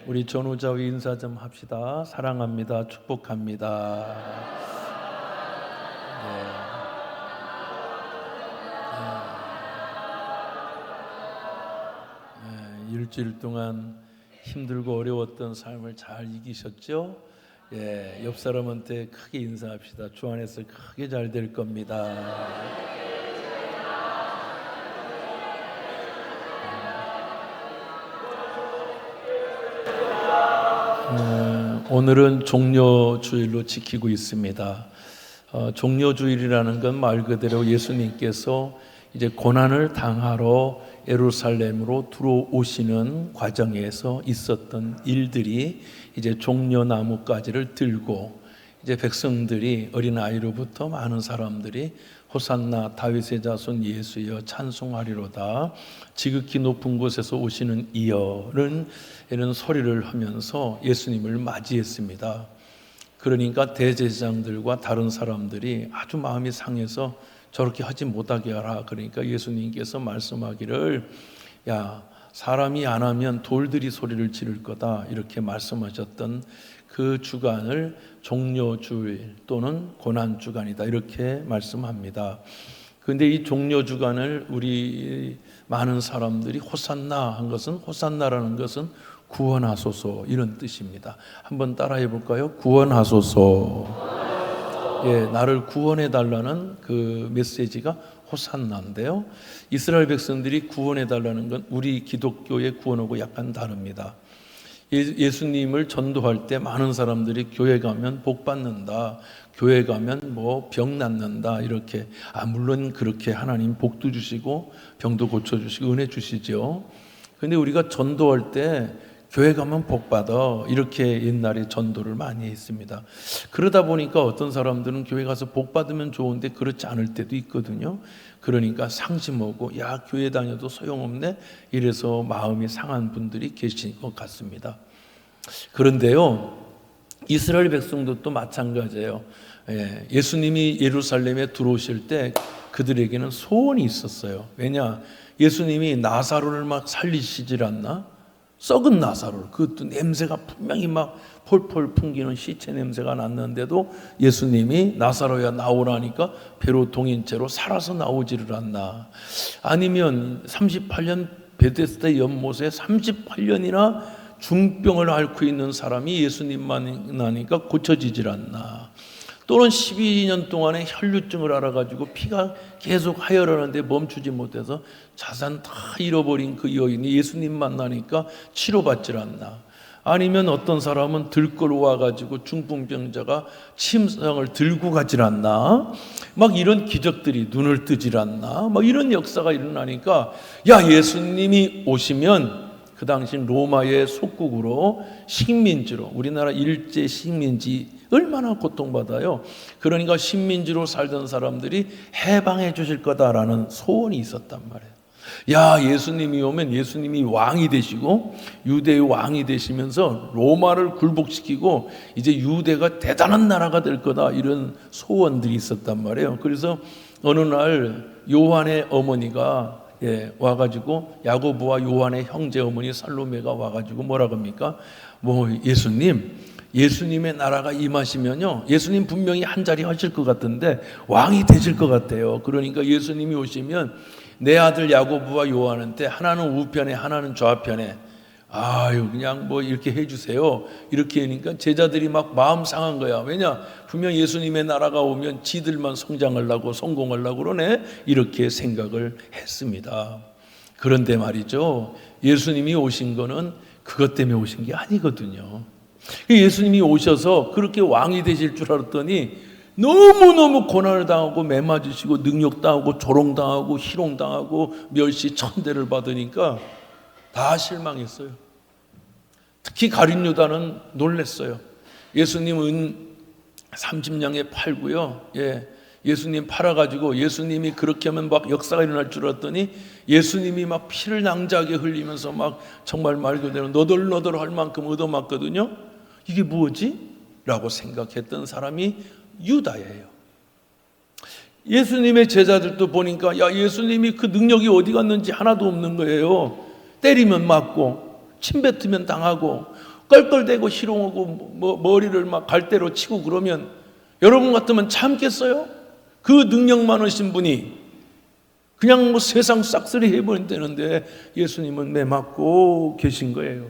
우리 전우자위 인사 좀 합시다. 사랑합니다. 축복합니다. 일주일 동안 힘들고 어려웠던 삶을 잘 이기셨죠? 옆 사람한테 크게 인사합시다. 주 안에서 크게 잘 될 겁니다. 오늘은 종려주일로 지키고 있습니다. 종려주일이라는 건 말 그대로 예수님께서 이제 고난을 당하러 예루살렘으로 들어오시는 과정에서 있었던 일들이 이제 종려나무가지를 들고 이제 백성들이 어린아이로부터 많은 사람들이 호산나 다윗의 자손 예수여 찬송하리로다 지극히 높은 곳에서 오시는 이여는 이런 소리를 하면서 예수님을 맞이했습니다. 그러니까 대제사장들과 다른 사람들이 아주 마음이 상해서 저렇게 하지 못하게 하라. 그러니까 예수님께서 말씀하기를 야 사람이 안 하면 돌들이 소리를 지를 거다 이렇게 말씀하셨던 그 주간을 종려주일 또는 고난주간이다 이렇게 말씀합니다. 그런데 이 종려주간을 우리 많은 사람들이 호산나 한 것은 호산나라는 것은 구원하소서 이런 뜻입니다. 한번 따라해 볼까요? 구원하소서. 나를 구원해 달라는 그 메시지가 호산나인데요. 이스라엘 백성들이 구원해 달라는 건 우리 기독교의 구원하고 약간 다릅니다. 예수님을 전도할 때 많은 사람들이 교회 가면 복 받는다, 교회 가면 뭐 병 낫는다 이렇게 물론 그렇게 하나님 복도 주시고 병도 고쳐주시고 은혜 주시죠. 그런데 우리가 전도할 때 교회 가면 복 받아 이렇게 옛날에 전도를 많이 했습니다. 그러다 보니까 어떤 사람들은 교회 가서 복 받으면 좋은데 그렇지 않을 때도 있거든요. 그러니까 상심하고 야 교회 다녀도 소용없네 이래서 마음이 상한 분들이 계신 것 같습니다. 그런데요 이스라엘 백성들도 마찬가지예요. 예수님이 예루살렘에 들어오실 때 그들에게는 소원이 있었어요. 왜냐 예수님이 나사로를 막 살리시질 않나? 썩은 나사로 그것도 냄새가 분명히 막 폴폴 풍기는 시체 냄새가 났는데도 예수님이 나사로야 나오라니까 배로 동인 채로 살아서 나오지를 않나. 아니면 38년 베데스다 연못에 38년이나 중병을 앓고 있는 사람이 예수님만 나니까 고쳐지질 않나. 또는 12년 동안에 혈류증을 앓아가지고 피가 계속 하혈하는데 멈추지 못해서 자산 다 잃어버린 그 여인이 예수님 만나니까 치료받질 않나. 아니면 어떤 사람은 들끓어 와가지고 중풍병자가 침상을 들고 가질 않나. 막 이런 기적들이 눈을 뜨질 않나. 막 이런 역사가 일어나니까 야 예수님이 오시면 그 당시 로마의 속국으로 식민지로 우리나라 일제 식민지 얼마나 고통받아요. 그러니까 식민지로 살던 사람들이 해방해 주실 거다라는 소원이 있었단 말이에요. 야 예수님이 오면 예수님이 왕이 되시고 유대의 왕이 되시면서 로마를 굴복시키고 이제 유대가 대단한 나라가 될 거다 이런 소원들이 있었단 말이에요. 그래서 어느 날 요한의 어머니가 와가지고 야고보와 요한의 형제 어머니 살로메가 와가지고 뭐라 합니까? 뭐 예수님의 나라가 임하시면요 예수님 분명히 한 자리 하실 것 같은데 왕이 되실 것 같아요. 그러니까 예수님이 오시면 내 아들 야고보와 요한한테 하나는 우편에 하나는 좌편에 그냥 뭐 이렇게 해주세요. 이렇게 하니까 제자들이 막 마음 상한 거야. 왜냐 분명 예수님의 나라가 오면 지들만 성장하려고 성공하려고 그러네 이렇게 생각을 했습니다. 그런데 말이죠 예수님이 오신 거는 그것 때문에 오신 게 아니거든요. 예수님이 오셔서 그렇게 왕이 되실 줄 알았더니 너무너무 고난을 당하고 매 맞으시고 능욕당하고 조롱당하고 희롱당하고 멸시 천대를 받으니까 다 실망했어요. 특히 가룟 유다는 놀랐어요. 예수님은 30냥에 팔고요. 예수님 팔아가지고 예수님이 그렇게 하면 막 역사가 일어날 줄 알았더니 예수님이 막 피를 낭자하게 흘리면서 막 정말 말 그대로 너덜너덜 할 만큼 얻어맞거든요. 이게 뭐지? 라고 생각했던 사람이 유다예요. 예수님의 제자들도 보니까 야 예수님이 그 능력이 어디 갔는지 하나도 없는 거예요. 때리면 맞고 침 뱉으면 당하고 껄껄대고 희롱하고 뭐 머리를 막 갈대로 치고 그러면 여러분 같으면 참겠어요? 그 능력 많으신 분이 그냥 뭐 세상 싹쓸이 해버린다는데 예수님은 매맞고 계신 거예요.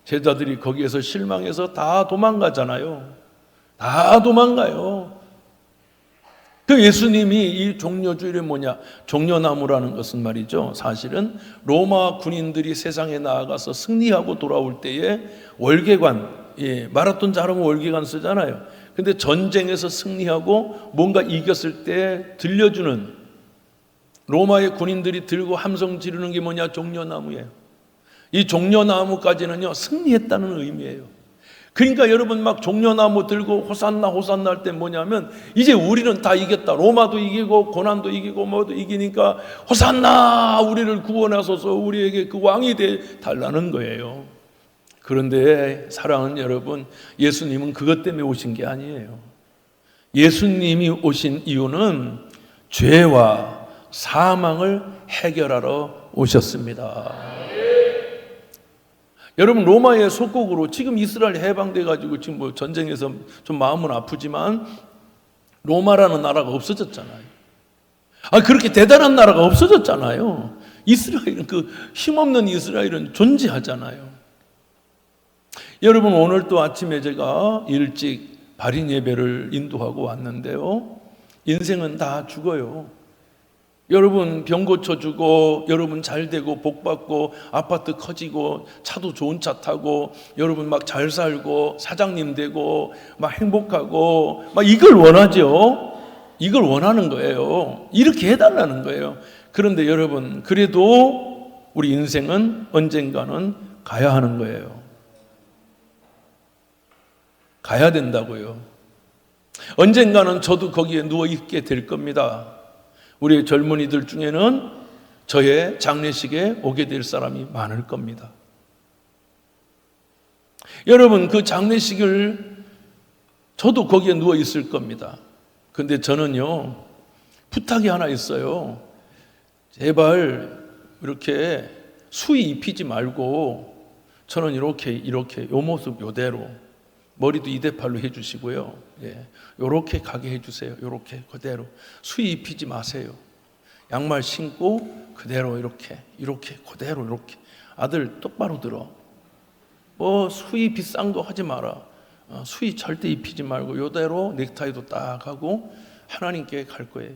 제자들이 거기에서 실망해서 다 도망가잖아요. 다 도망가요. 그 예수님이 이 종려주일이 뭐냐? 종려나무라는 것은 말이죠. 사실은 로마 군인들이 세상에 나아가서 승리하고 돌아올 때에 월계관, 마라톤 잘하면 월계관 쓰잖아요. 근데 전쟁에서 승리하고 뭔가 이겼을 때 들려주는 로마의 군인들이 들고 함성 지르는 게 뭐냐? 종려나무예요. 이 종려나무까지는요, 승리했다는 의미예요. 그러니까 여러분 막 종려나무 들고 호산나 호산나 할 때 뭐냐면 이제 우리는 다 이겼다. 로마도 이기고 고난도 이기고 뭐도 이기니까 호산나 우리를 구원하소서 우리에게 그 왕이 돼 달라는 거예요. 그런데 사랑하는 여러분, 예수님은 그것 때문에 오신 게 아니에요. 예수님이 오신 이유는 죄와 사망을 해결하러 오셨습니다. 여러분 로마의 속국으로 지금 이스라엘 해방돼 가지고 지금 뭐 전쟁에서 좀 마음은 아프지만 로마라는 나라가 없어졌잖아요. 그렇게 대단한 나라가 없어졌잖아요. 이스라엘은 그 힘없는 이스라엘은 존재하잖아요. 여러분 오늘 또 아침에 제가 일찍 발인 예배를 인도하고 왔는데요. 인생은 다 죽어요. 여러분 병 고쳐주고 여러분 잘 되고 복 받고 아파트 커지고 차도 좋은 차 타고 여러분 막 잘 살고 사장님 되고 막 행복하고 막 이걸 원하죠. 이걸 원하는 거예요. 이렇게 해달라는 거예요. 그런데 여러분 그래도 우리 인생은 언젠가는 가야 하는 거예요. 가야 된다고요. 언젠가는 저도 거기에 누워 있게 될 겁니다. 우리 젊은이들 중에는 저의 장례식에 오게 될 사람이 많을 겁니다. 여러분 그 장례식을 저도 거기에 누워 있을 겁니다. 근데 저는요 부탁이 하나 있어요. 제발 이렇게 수의 입히지 말고 저는 이렇게 요 모습 요대로 머리도 2대8로 해주시고요. 요렇게 가게 해주세요. 요렇게 그대로 수의 입히지 마세요. 양말 신고 그대로 이렇게 그대로 이렇게. 아들 똑바로 들어. 뭐 수의 비싼 거 하지 마라. 수의 절대 입히지 말고 요대로 넥타이도 딱 하고 하나님께 갈 거예요.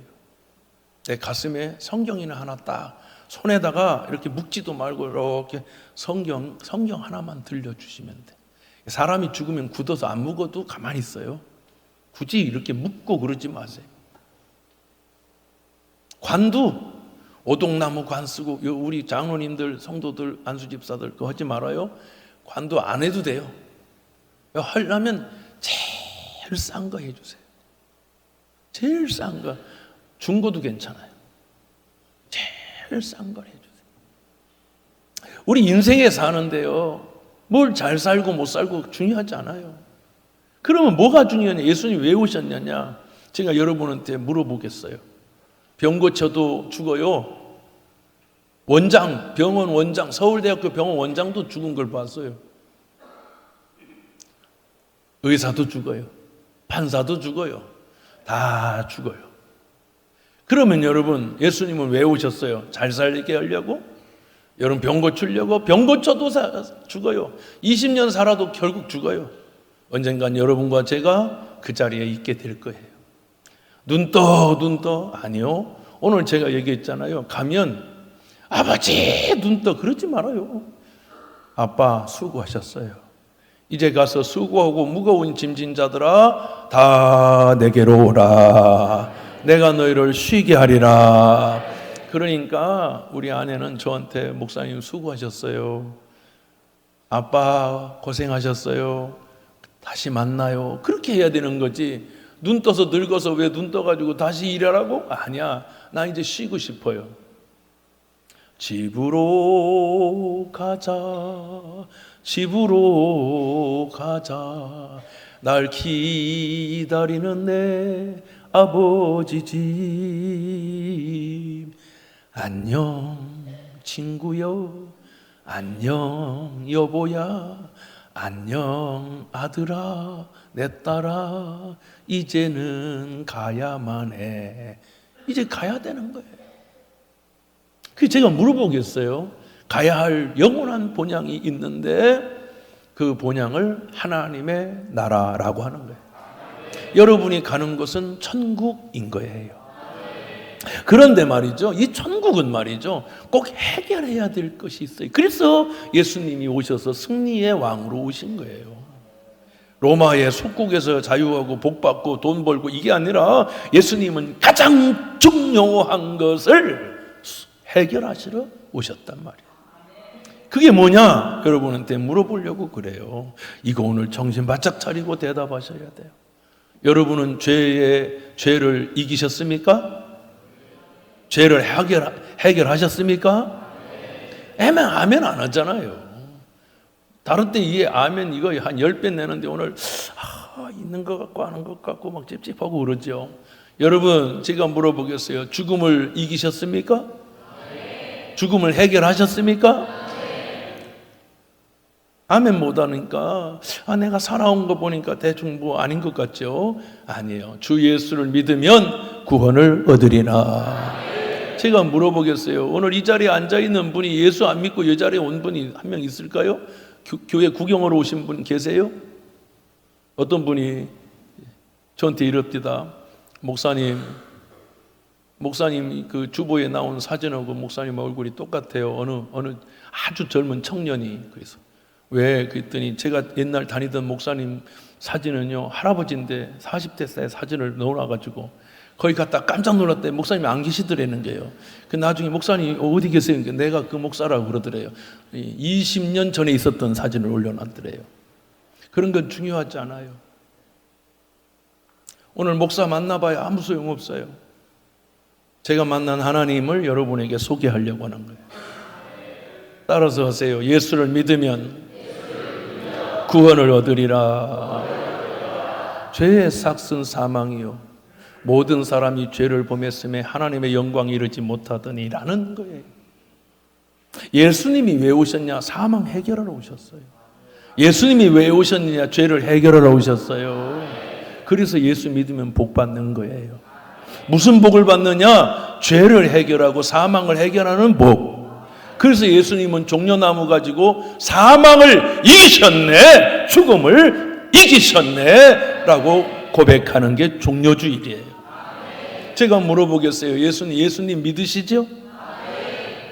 내 가슴에 성경이나 하나 딱 손에다가 이렇게 묶지도 말고 이렇게 성경 하나만 들려주시면 돼. 사람이 죽으면 굳어서 안 묵어도 가만히 있어요. 굳이 이렇게 묻고 그러지 마세요. 관도 오동나무 관 쓰고 우리 장로님들 성도들 안수집사들 그거 하지 말아요. 관도 안 해도 돼요. 하려면 제일 싼 거 해주세요. 제일 싼 거. 중고도 괜찮아요. 제일 싼 걸 해주세요. 우리 인생에 사는데요 뭘 잘 살고 못 살고 중요하지 않아요. 그러면 뭐가 중요하냐? 예수님이 왜 오셨느냐? 제가 여러분한테 물어보겠어요. 병 고쳐도 죽어요. 병원 원장, 서울대학교 병원 원장도 죽은 걸 봤어요. 의사도 죽어요. 판사도 죽어요. 다 죽어요. 그러면 여러분, 예수님은 왜 오셨어요? 잘 살게 하려고? 여러분 병 고치려고? 병 고쳐도 죽어요. 20년 살아도 결국 죽어요. 언젠간 여러분과 제가 그 자리에 있게 될 거예요. 눈 떠? 아니요. 오늘 제가 얘기했잖아요. 가면 아버지 눈 떠 그러지 말아요. 아빠 수고하셨어요. 이제 가서 수고하고 무거운 짐진 자들아 다 내게로 오라. 내가 너희를 쉬게 하리라. 그러니까 우리 아내는 저한테 목사님 수고하셨어요. 아빠 고생하셨어요. 다시 만나요. 그렇게 해야 되는 거지. 눈 떠서 늙어서 왜 눈 떠가지고 다시 일하라고? 아니야. 나 이제 쉬고 싶어요. 집으로 가자. 집으로 가자. 날 기다리는 내 아버지 집. 안녕 친구여 안녕 여보야, 안녕 아들아, 내 딸아, 이제는 가야만 해. 이제 가야 되는 거예요. 그래서 제가 물어보겠어요. 가야 할 영원한 본향이 있는데 그 본향을 하나님의 나라라고 하는 거예요. 여러분이 가는 곳은 천국인 거예요. 그런데 말이죠, 이 천국은 말이죠, 꼭 해결해야 될 것이 있어요. 그래서 예수님이 오셔서 승리의 왕으로 오신 거예요. 로마의 속국에서 자유하고 복받고 돈 벌고 이게 아니라 예수님은 가장 중요한 것을 해결하시러 오셨단 말이에요. 그게 뭐냐? 여러분한테 물어보려고 그래요. 이거 오늘 정신 바짝 차리고 대답하셔야 돼요. 여러분은 죄를 이기셨습니까? 죄를 해결하셨습니까? 아멘 안 하잖아요. 다른 때 이게 아멘 이거 한 10배 내는데 오늘 있는 것 같고 아는 것 같고 막 찝찝하고 그러죠. 여러분, 제가 물어보겠어요. 죽음을 이기셨습니까? 죽음을 해결하셨습니까? 아멘 못하니까 내가 살아온 거 보니까 대충 뭐 아닌 것 같죠? 아니에요. 주 예수를 믿으면 구원을 얻으리라. 제가 물어보겠어요. 오늘 이 자리에 앉아있는 분이 예수 안 믿고 이 자리에 온 분이 한 명 있을까요? 교회 구경으로 오신 분 계세요? 어떤 분이 저한테 이럽니다. 목사님 그 주보에 나온 사진하고 목사님 얼굴이 똑같아요. 어느 아주 젊은 청년이. 그래서 왜? 그랬더니 제가 옛날 다니던 목사님 사진은요, 할아버지인데 40대 때 사진을 넣어놔가지고 거기 갔다 깜짝 놀랐대. 목사님이 안 계시더라는 거예요. 그 나중에 목사님 어디 계세요? 그러니까 내가 그 목사라고 그러더래요. 20년 전에 있었던 사진을 올려놨더래요. 그런 건 중요하지 않아요. 오늘 목사 만나봐야 아무 소용없어요. 제가 만난 하나님을 여러분에게 소개하려고 하는 거예요. 따라서 하세요. 예수를 믿으면 구원을 얻으리라. 죄의 삭은 사망이요, 모든 사람이 죄를 범했음에 하나님의 영광에 이르지 못하더니라는 거예요. 예수님이 왜 오셨냐? 사망 해결하러 오셨어요. 예수님이 왜 오셨느냐? 죄를 해결하러 오셨어요. 그래서 예수 믿으면 복 받는 거예요. 무슨 복을 받느냐? 죄를 해결하고 사망을 해결하는 복. 그래서 예수님은 종려나무 가지고 사망을 이기셨네, 죽음을 이기셨네 라고 고백하는 게 종려주일이에요. 제가 물어보겠어요. 예수님 믿으시죠?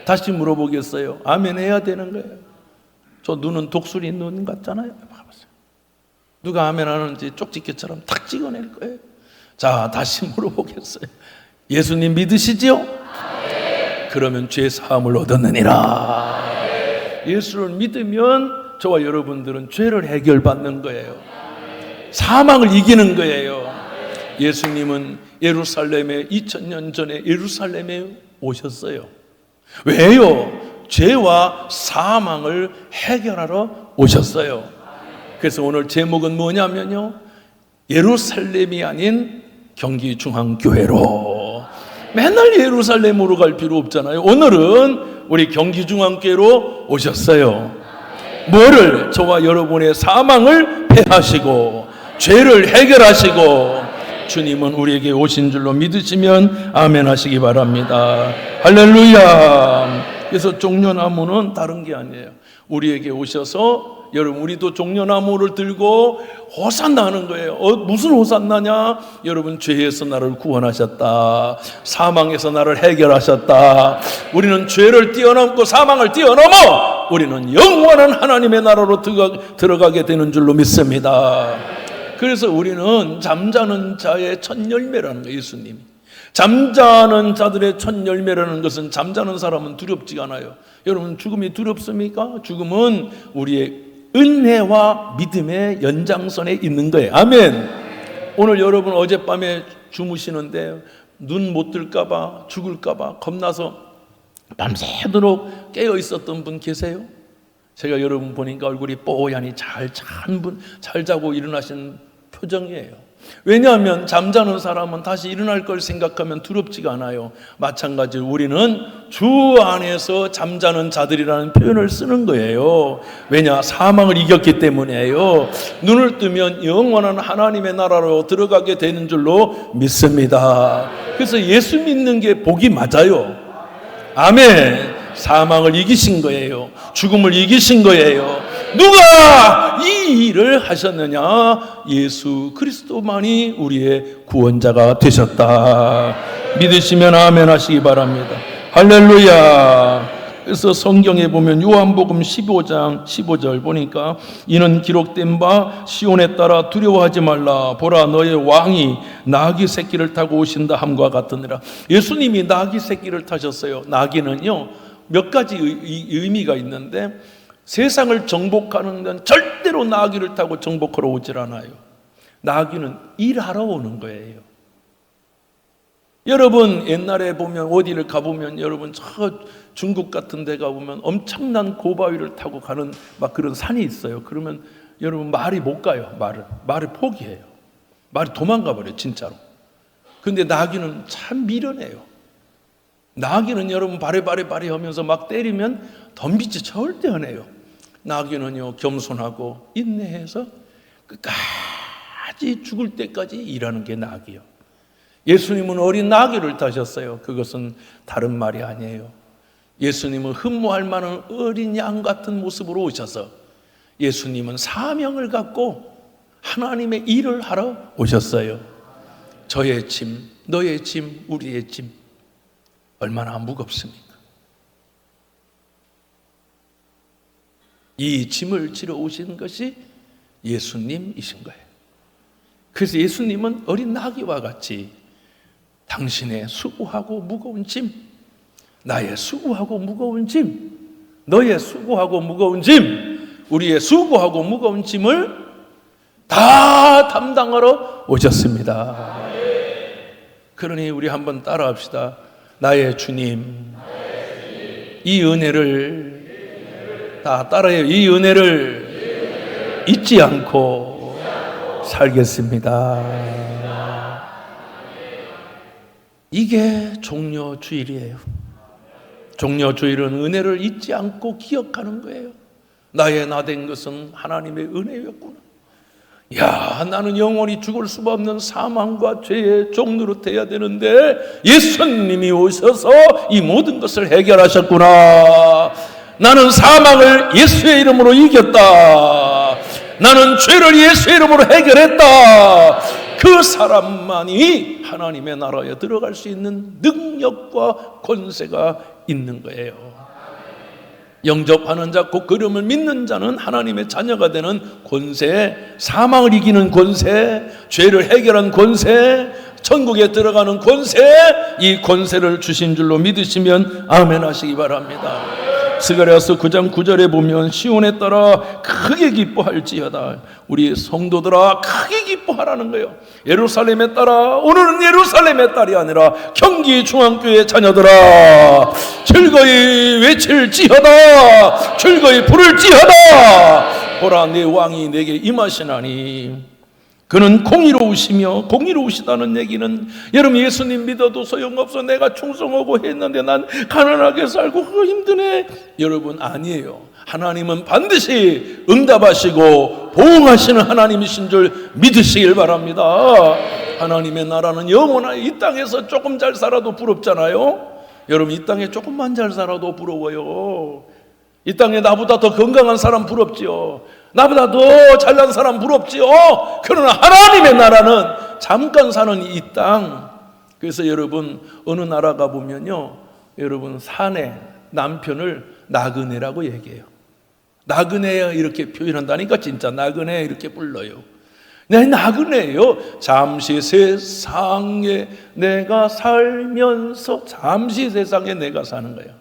다시 물어보겠어요. 아멘 해야 되는 거예요. 저 눈은 독수리 눈 같잖아요. 누가 아멘 하는지 쪽집게처럼 탁 찍어낼 거예요. 자, 다시 물어보겠어요. 예수님 믿으시죠? 그러면 죄 사함을 얻었느니라. 예수를 믿으면 저와 여러분들은 죄를 해결받는 거예요. 사망을 이기는 거예요. 예수님은 예루살렘에 2000년 전에 예루살렘에 오셨어요. 왜요? 죄와 사망을 해결하러 오셨어요. 그래서 오늘 제목은 뭐냐면요, 예루살렘이 아닌 경기중앙교회로. 맨날 예루살렘으로 갈 필요 없잖아요. 오늘은 우리 경기중앙교회로 오셨어요. 뭐를? 저와 여러분의 사망을 패하시고 죄를 해결하시고, 주님은 우리에게 오신 줄로 믿으시면 아멘 하시기 바랍니다. 할렐루야. 그래서 종려나무는 다른 게 아니에요. 우리에게 오셔서, 여러분, 우리도 종려나무를 들고 호산나 하는 거예요. 무슨 호산나냐? 여러분, 죄에서 나를 구원하셨다. 사망에서 나를 해결하셨다. 우리는 죄를 뛰어넘고 사망을 뛰어넘어 우리는 영원한 하나님의 나라로 들어가게 되는 줄로 믿습니다. 그래서 우리는 잠자는 자의 첫 열매라는 거예요. 예수님이 잠자는 자들의 첫 열매라는 것은, 잠자는 사람은 두렵지 않아요. 여러분, 죽음이 두렵습니까? 죽음은 우리의 은혜와 믿음의 연장선에 있는 거예요. 아멘. 오늘 여러분 어젯밤에 주무시는데 눈 못 뜰까봐, 죽을까봐 겁나서 밤새도록 깨어 있었던 분 계세요? 제가 여러분 보니까 얼굴이 뽀얀히 잘 자고 일어나신 표정이에요. 왜냐하면 잠자는 사람은 다시 일어날 걸 생각하면 두렵지가 않아요. 마찬가지로 우리는 주 안에서 잠자는 자들이라는 표현을 쓰는 거예요. 왜냐? 사망을 이겼기 때문이에요. 눈을 뜨면 영원한 하나님의 나라로 들어가게 되는 줄로 믿습니다. 그래서 예수 믿는 게 복이 맞아요. 아멘. 사망을 이기신 거예요. 죽음을 이기신 거예요. 누가 이 일을 하셨느냐? 예수 그리스도만이 우리의 구원자가 되셨다. 믿으시면 아멘 하시기 바랍니다. 할렐루야. 그래서 성경에 보면 요한복음 15장 15절 보니까 이는 기록된 바 시온에 따라 두려워하지 말라. 보라 너의 왕이 나귀 새끼를 타고 오신다 함과 같으니라. 예수님이 나귀 새끼를 타셨어요. 나귀는요 몇 가지 의미가 있는데 세상을 정복하는 건 절대로 나귀를 타고 정복하러 오질 않아요. 나귀는 일하러 오는 거예요. 여러분 옛날에 보면 어디를 가보면 여러분 저 중국 같은 데 가보면 엄청난 고바위를 타고 가는 막 그런 산이 있어요. 그러면 여러분 말이 못 가요. 말을 포기해요. 말이 도망가 버려요. 진짜로. 근데 나귀는 참 미련해요. 나귀는 여러분 바리바리 하면서 막 때리면 덤비지 절대 안 해요. 나귀는요 겸손하고 인내해서 끝까지 죽을 때까지 일하는 게 나귀요. 예수님은 어린 나귀를 타셨어요. 그것은 다른 말이 아니에요. 예수님은 흠모할 만한 어린 양 같은 모습으로 오셔서 예수님은 사명을 갖고 하나님의 일을 하러 오셨어요. 저의 짐, 너의 짐, 우리의 짐 얼마나 무겁습니까? 이 짐을 지러 오신 것이 예수님이신 거예요. 그래서 예수님은 어린 나귀와 같이 당신의 수고하고 무거운 짐, 나의 수고하고 무거운 짐, 너의 수고하고 무거운 짐, 우리의 수고하고 무거운 짐을 다 담당하러 오셨습니다. 그러니 우리 한번 따라합시다. 나의 주님, 이 은혜를 다 따라해요. 이 은혜를 잊지 않고 살겠습니다. 이게 종려주일이에요. 종려주일은 은혜를 잊지 않고 기억하는 거예요. 나의 나 된 것은 하나님의 은혜였구나. 야, 나는 영원히 죽을 수 없는 사망과 죄의 종노릇 해야 되는데 예수님이 오셔서 이 모든 것을 해결하셨구나. 나는 사망을 예수의 이름으로 이겼다. 나는 죄를 예수의 이름으로 해결했다. 그 사람만이 하나님의 나라에 들어갈 수 있는 능력과 권세가 있는 거예요. 영접하는 자, 곧 그름을 믿는 자는 하나님의 자녀가 되는 권세, 사망을 이기는 권세, 죄를 해결한 권세, 천국에 들어가는 권세, 이 권세를 주신 줄로 믿으시면 아멘 하시기 바랍니다. 스가랴서 9장 9절에 보면 시온에 따라 크게 기뻐할지어다. 우리 성도들아 크게 기뻐하라는 거예요. 예루살렘에 따라, 오늘은 예루살렘의 딸이 아니라 경기 중앙교회 자녀들아 즐거이 외칠지어다. 즐거이 부를지어다. 보라 내 왕이 내게 임하시나니 그는 공의로우시며, 공의로우시다는 얘기는 여러분 예수님 믿어도 소용없어, 내가 충성하고 했는데 난 가난하게 살고 그거 힘드네, 여러분 아니에요. 하나님은 반드시 응답하시고 보응하시는 하나님이신 줄 믿으시길 바랍니다. 하나님의 나라는 영원하게, 이 땅에서 조금 잘 살아도 부럽잖아요. 여러분 이 땅에 조금만 잘 살아도 부러워요. 이 땅에 나보다 더 건강한 사람 부럽지요. 나보다 더 잘난 사람 부럽지요. 그러나 하나님의 나라는 잠깐 사는 이 땅. 그래서 여러분 어느 나라 가보면요, 여러분 사내 남편을 나그네라고 얘기해요. 나그네 이렇게 표현한다니까 진짜 나그네 이렇게 불러요. 내 나그네예요. 잠시 세상에 내가 살면서, 잠시 세상에 내가 사는 거예요.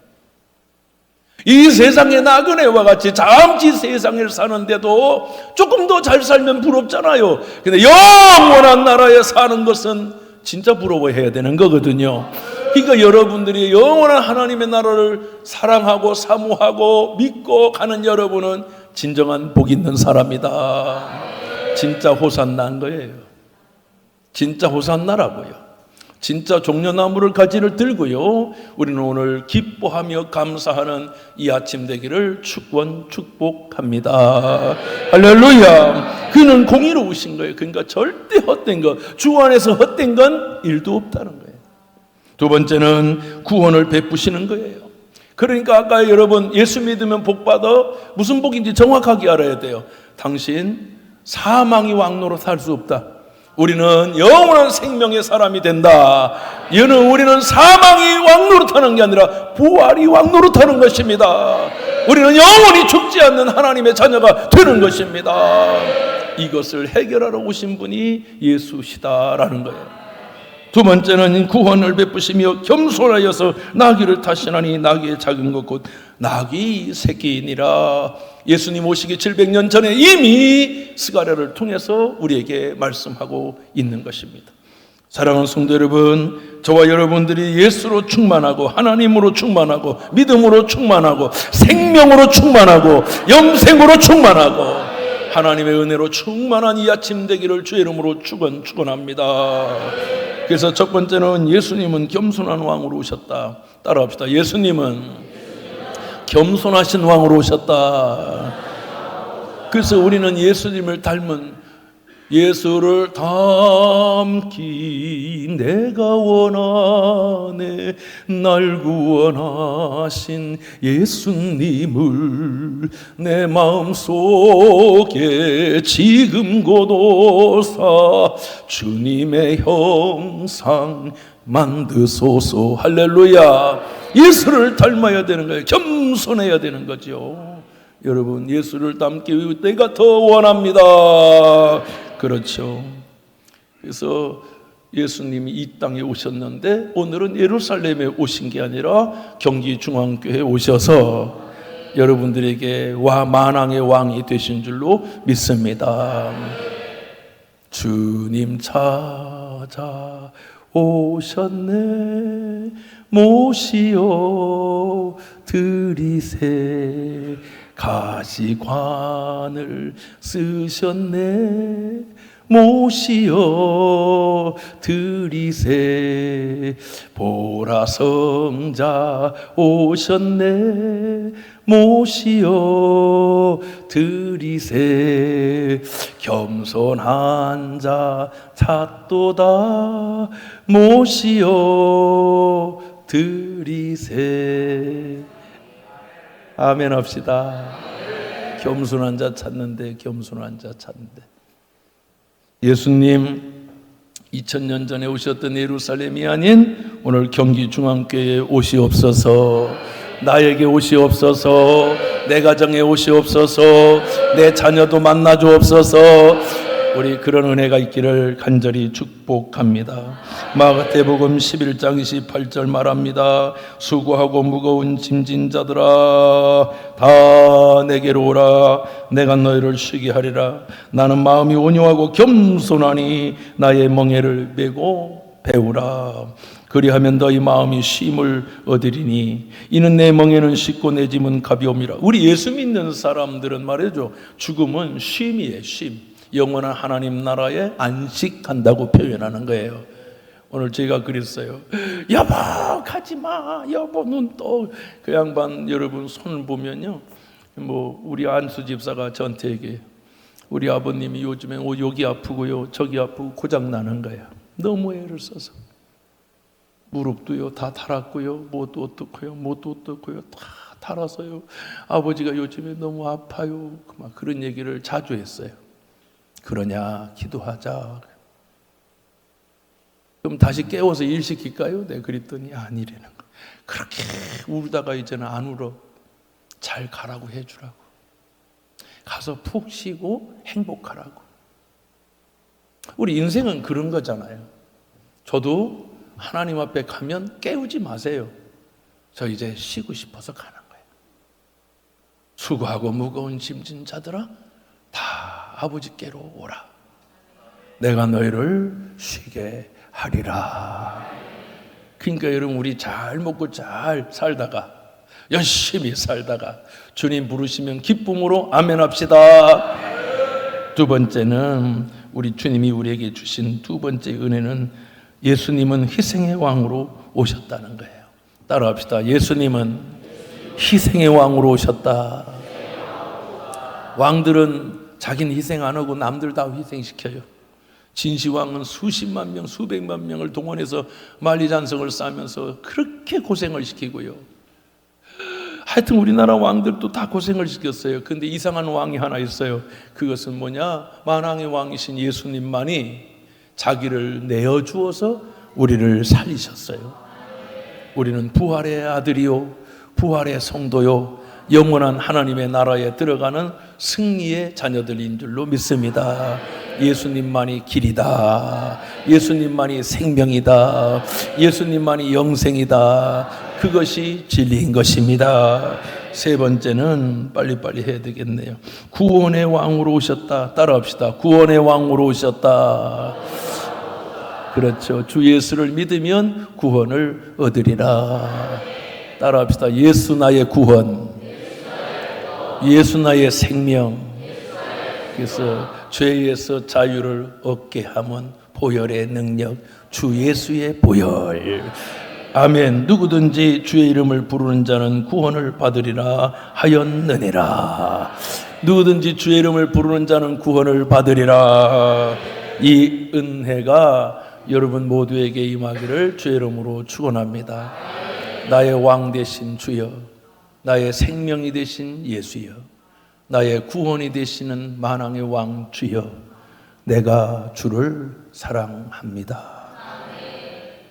이 세상의 나그네와 같이 잠시 세상을 사는데도 조금 더 잘 살면 부럽잖아요. 근데 영원한 나라에 사는 것은 진짜 부러워해야 되는 거거든요. 그러니까 여러분들이 영원한 하나님의 나라를 사랑하고 사모하고 믿고 가는 여러분은 진정한 복 있는 사람이다. 진짜 호산나인 거예요. 진짜 호산나라고요. 진짜 종려나무를 가지를 들고요, 우리는 오늘 기뻐하며 감사하는 이 아침 되기를 축복합니다. 할렐루야. 그는 공의로우신 거예요. 그러니까 절대 헛된 것, 주 안에서 헛된 건 일도 없다는 거예요. 두 번째는 구원을 베푸시는 거예요. 그러니까 아까 여러분 예수 믿으면 복 받아, 무슨 복인지 정확하게 알아야 돼요. 당신 사망의 왕노로 살 수 없다. 우리는 영원한 생명의 사람이 된다. 우리는 사망이 왕노릇하는 게 아니라 부활이 왕노릇하는 것입니다. 우리는 영원히 죽지 않는 하나님의 자녀가 되는 것입니다. 이것을 해결하러 오신 분이 예수시다라는 거예요. 두 번째는 구원을 베푸시며 겸손하여서 나귀를 타시나니 나귀의 작은 것 곧 나귀 새끼이니라. 예수님 오시기 700년 전에 이미 스가랴를 통해서 우리에게 말씀하고 있는 것입니다. 사랑하는 성도 여러분, 저와 여러분들이 예수로 충만하고 하나님으로 충만하고 믿음으로 충만하고 생명으로 충만하고 영생으로 충만하고 하나님의 은혜로 충만한 이 아침 되기를 주의 이름으로 축원합니다. 그래서 첫 번째는 예수님은 겸손한 왕으로 오셨다. 따라합시다. 예수님은 겸손하신 왕으로 오셨다. 그래서 우리는 예수님을 닮은, 예수를 닮기 내가 원하네, 날 구원하신 예수님을 내 마음속에 지금 고도사 주님의 형상 만드소서. 할렐루야. 예수를 닮아야 되는 거예요. 겸손해야 되는 거죠. 여러분, 예수를 닮기 위해 내가 더 원합니다. 그렇죠. 그래서 예수님이 이 땅에 오셨는데 오늘은 예루살렘에 오신 게 아니라 경기중앙교회에 오셔서 여러분들에게 만왕의 왕이 되신 줄로 믿습니다. 주님 찾아 오셨네, 모시어 드리세, 가시관을 쓰셨네, 모시어 드리세, 보라 성자 오셨네, 모시어 드리세, 겸손한 자 찾도다, 모시어 드리세. 아멘 합시다. 겸손한 자 찾는데, 겸손한 자 찾는데. 예수님 2000년 전에 오셨던 예루살렘이 아닌 오늘 경기중앙교회에 오시옵소서. 나에게 오시옵소서. 내 가정에 오시옵소서. 내 자녀도 만나 주옵소서. 우리 그런 은혜가 있기를 간절히 축복합니다. 마가복음 11장 28절 말합니다. 수고하고 무거운 짐진 자들아 다 내게로 오라. 내가 너희를 쉬게 하리라. 나는 마음이 온유하고 겸손하니 나의 멍에를 메고 배우라. 그리하면 너희 마음이 쉼을 얻으리니 이는 내 멍에는 쉽고 내 짐은 가벼움이라. 우리 예수 믿는 사람들은 말이죠, 죽음은 쉼이에요. 쉼. 영원한 하나님 나라에 안식한다고 표현하는 거예요. 오늘 제가 그랬어요. 여보 가지마, 여보는 또 그 양반 여러분 손을 보면요, 뭐 우리 안수 집사가 저한테 얘기해요. 우리 아버님이 요즘에 여기 아프고요 저기 아프고 고장 나는 거야. 너무 애를 써서 무릎도요 다 달았고요, 못도 어떻고요, 못도 어떻고요, 다 달아서요. 아버지가 요즘에 너무 아파요. 막 그런 얘기를 자주 했어요. 그러냐, 기도하자. 그럼 다시 깨워서 일 시킬까요? 네, 그랬더니 아니라는 거. 그렇게 울다가 이제는 안 울어. 잘 가라고 해주라고. 가서 푹 쉬고 행복하라고. 우리 인생은 그런 거잖아요. 저도 하나님 앞에 가면 깨우지 마세요. 저 이제 쉬고 싶어서 가는 거예요. 수고하고 무거운 짐진 자들아 다 아버지께로 오라. 내가 너희를 쉬게 하리라. 그러니까 여러분, 우리 잘 먹고 잘 살다가 열심히 살다가 주님 부르시면 기쁨으로 아멘 합시다. 두 번째는 우리 주님이 우리에게 주신 두 번째 은혜는 예수님은 희생의 왕으로 오셨다는 거예요. 따라합시다. 예수님은 희생의 왕으로 오셨다. 왕들은 자기는 희생 안 하고 남들 다 희생시켜요. 진시황은 수십만 명, 수백만 명을 동원해서 만리장성을 쌓으면서 그렇게 고생을 시키고요. 하여튼 우리나라 왕들도 다 고생을 시켰어요. 근데 이상한 왕이 하나 있어요. 그것은 뭐냐? 만왕의 왕이신 예수님만이 자기를 내어주어서 우리를 살리셨어요. 우리는 부활의 아들이요, 부활의 성도요, 영원한 하나님의 나라에 들어가는 승리의 자녀들인 줄로 믿습니다. 예수님만이 길이다. 예수님만이 생명이다. 예수님만이 영생이다. 그것이 진리인 것입니다. 세 번째는 빨리빨리 해야 되겠네요. 구원의 왕으로 오셨다. 따라합시다. 구원의 왕으로 오셨다. 그렇죠. 주 예수를 믿으면 구원을 얻으리라. 따라합시다. 예수 나의 구원, 예수 나의 생명. 그래서 죄에서 자유를 얻게 하면 보혈의 능력, 주 예수의 보혈. 아멘. 누구든지 주의 이름을 부르는 자는 구원을 받으리라 하였느니라. 누구든지 주의 이름을 부르는 자는 구원을 받으리라. 이 은혜가 여러분 모두에게 임하기를 주의 이름으로 축원합니다. 나의 왕 되신 주여, 나의 생명이 되신 예수여, 나의 구원이 되시는 만왕의 왕 주여, 내가 주를 사랑합니다.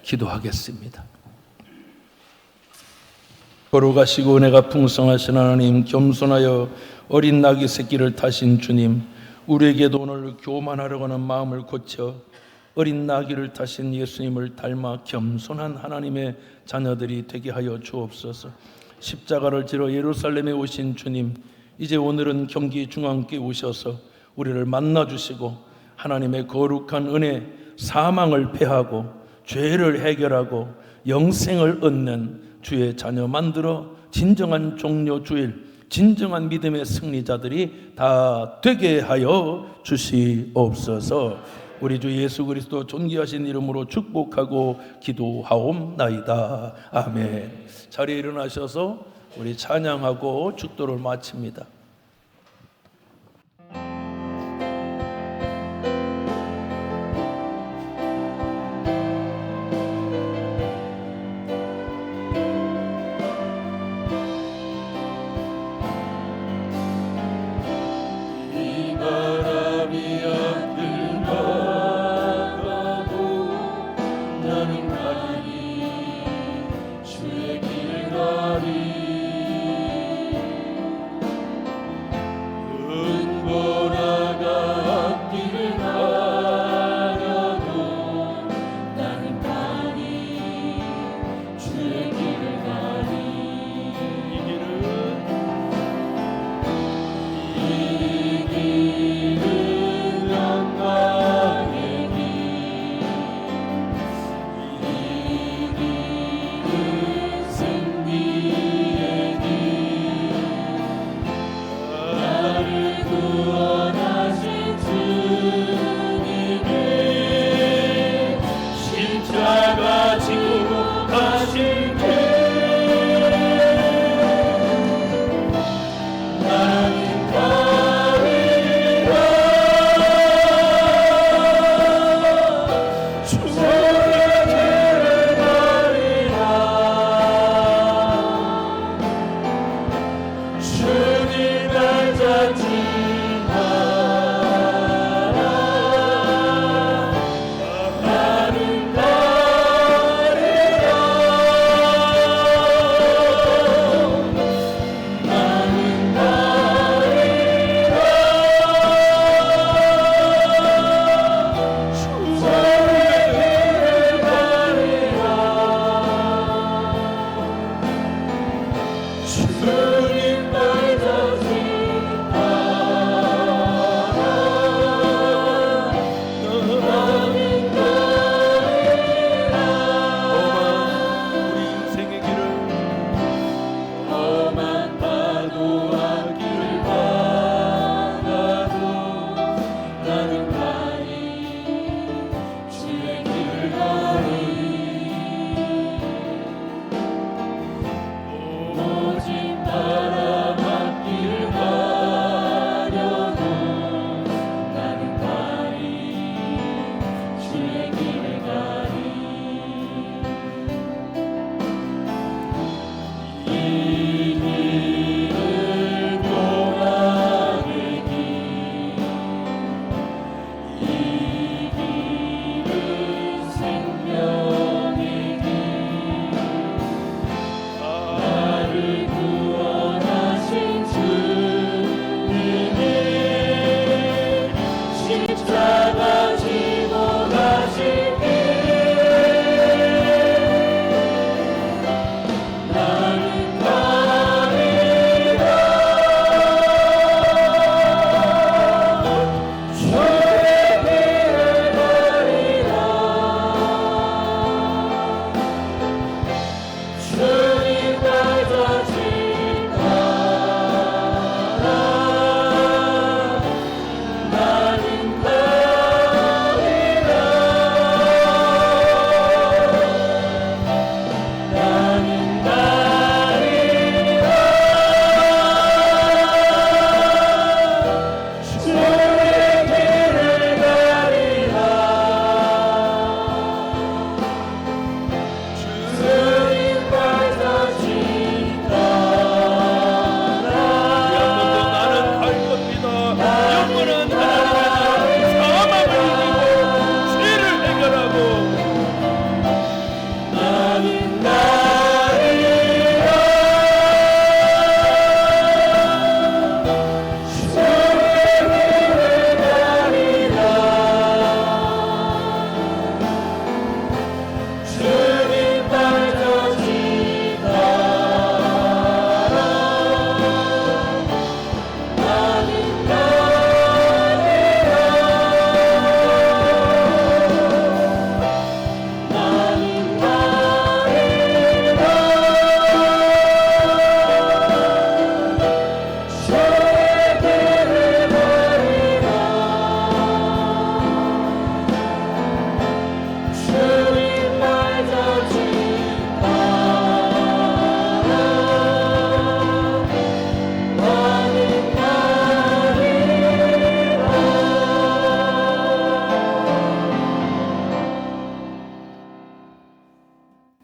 기도하겠습니다. 걸어가시고 은혜가 풍성하신 하나님, 겸손하여 어린 나귀 새끼를 타신 주님, 우리에게도 오늘 교만하려고 하는 마음을 고쳐 어린 나귀를 타신 예수님을 닮아 겸손한 하나님의 자녀들이 되게 하여 주옵소서. 십자가를 지러 예루살렘에 오신 주님, 이제 오늘은 경기중앙께 오셔서 우리를 만나주시고 하나님의 거룩한 은혜, 사망을 패하고 죄를 해결하고 영생을 얻는 주의 자녀 만들어 진정한 종려 주일, 진정한 믿음의 승리자들이 다 되게 하여 주시옵소서. 우리 주 예수 그리스도 존귀하신 이름으로 축복하고 기도하옵나이다. 아멘. 자리에 일어나셔서 우리 찬양하고 축도를 마칩니다.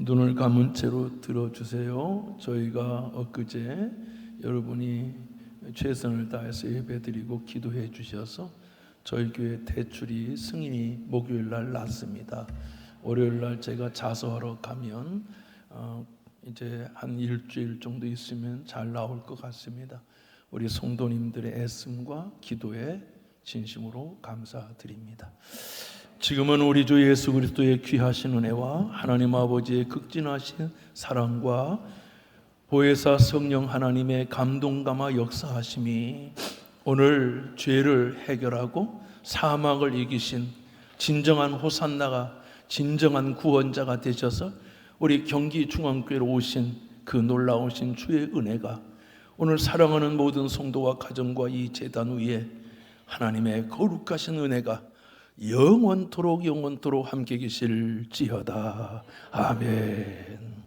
눈을 감은 채로 들어주세요. 저희가 엊그제 여러분이 최선을 다해서 예배드리고 기도해 주셔서 저희 교회 대출이 승인이 목요일 날 났습니다. 월요일 날 제가 자서하러 가면 이제 한 일주일 정도 있으면 잘 나올 것 같습니다. 우리 성도님들의 애씀과 기도에 진심으로 감사드립니다. 지금은 우리 주 예수 그리스도의 귀하신 은혜와 하나님 아버지의 극진하신 사랑과 보혜사 성령 하나님의 감동감화 역사하심이 오늘 죄를 해결하고 사망을 이기신 진정한 호산나가 진정한 구원자가 되셔서 우리 경기중앙교회로 오신 그 놀라우신 주의 은혜가 오늘 사랑하는 모든 성도와 가정과 이 제단 위에 하나님의 거룩하신 은혜가 영원토록 함께 계실지어다. 아멘.